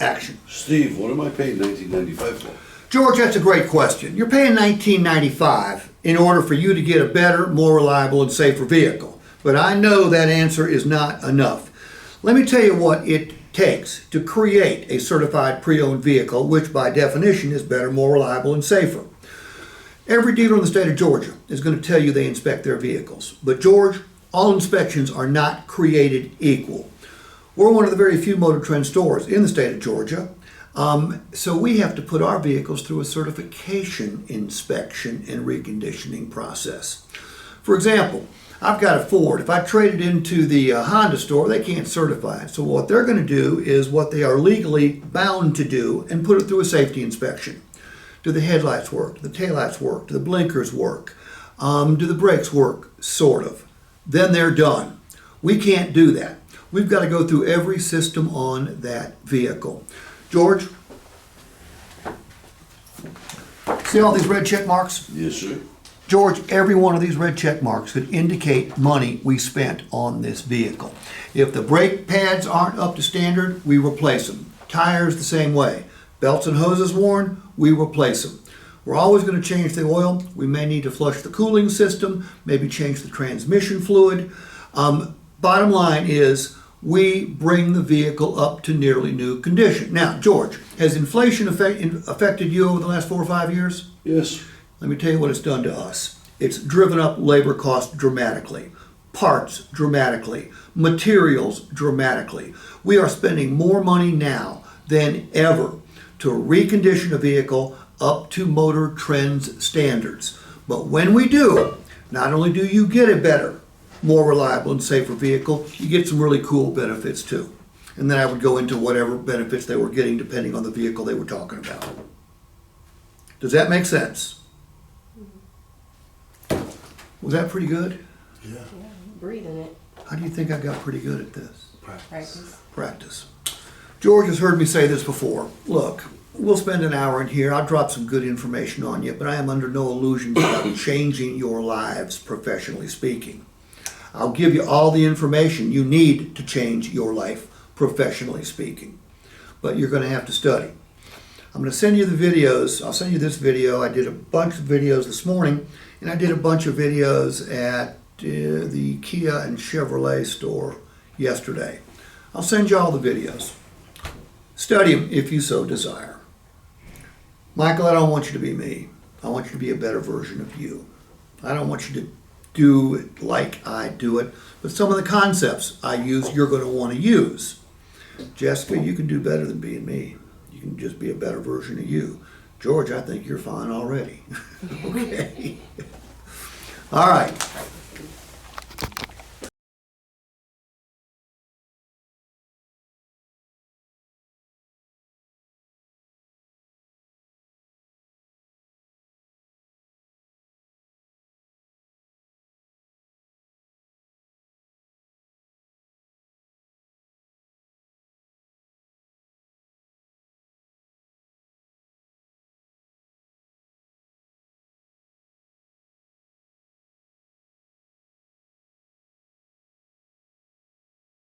Action. Steve, what am I paying $19.95 for? George, that's a great question. You're paying $19.95 in order for you to get a better, more reliable, and safer vehicle. But I know that answer is not enough. Let me tell you what it takes to create a certified pre-owned vehicle, which by definition is better, more reliable, and safer. Every dealer in the state of Georgia is going to tell you they inspect their vehicles. But George, all inspections are not created equal. We're one of the very few Motor Trend stores in the state of Georgia. So we have to put our vehicles through a certification inspection and reconditioning process. For example, I've got a Ford. If I trade it into the Honda store, they can't certify it. So what they're going to do is what they are legally bound to do and put it through a safety inspection. Do the headlights work? Do the taillights work? Do the blinkers work? Do the brakes work? Sort of. Then they're done. We can't do that. We've got to go through every system on that vehicle. George, see all these red check marks? Yes, sir. George, every one of these red check marks could indicate money we spent on this vehicle. If the brake pads aren't up to standard, we replace them. Tires the same way. Belts and hoses worn, we replace them. We're always going to change the oil. We may need to flush the cooling system, maybe change the transmission fluid. Bottom line is, we bring the vehicle up to nearly new condition. Now, George, has inflation affected you over the last 4 or 5 years? Yes. Let me tell you what it's done to us. It's driven up labor costs dramatically, parts dramatically, materials dramatically. We are spending more money now than ever to recondition a vehicle up to Motor Trend's standards. But when we do, not only do you get a better, more reliable and safer vehicle, you get some really cool benefits too. And then I would go into whatever benefits they were getting depending on the vehicle they were talking about. Does that make sense? Was that pretty good? Yeah. Breathing it. How do you think I got pretty good at this? Practice. Practice. George has heard me say this before. Look, we'll spend an hour in here. I'll drop some good information on you, but I am under no illusions about changing your lives, professionally speaking. I'll give you all the information you need to change your life, professionally speaking. But you're going to have to study. I'm going to send you the videos. I'll send you this video. I did a bunch of videos this morning, and I did a bunch of videos at the Kia and Chevrolet store yesterday. I'll send you all the videos. Study them if you so desire. Michael, I don't want you to be me. I want you to be a better version of you. I don't want you to do it like I do it, but some of the concepts I use, you're going to want to use. Jessica, you can do better than being me. You can just be a better version of you. George, I think you're fine already. Okay. All right.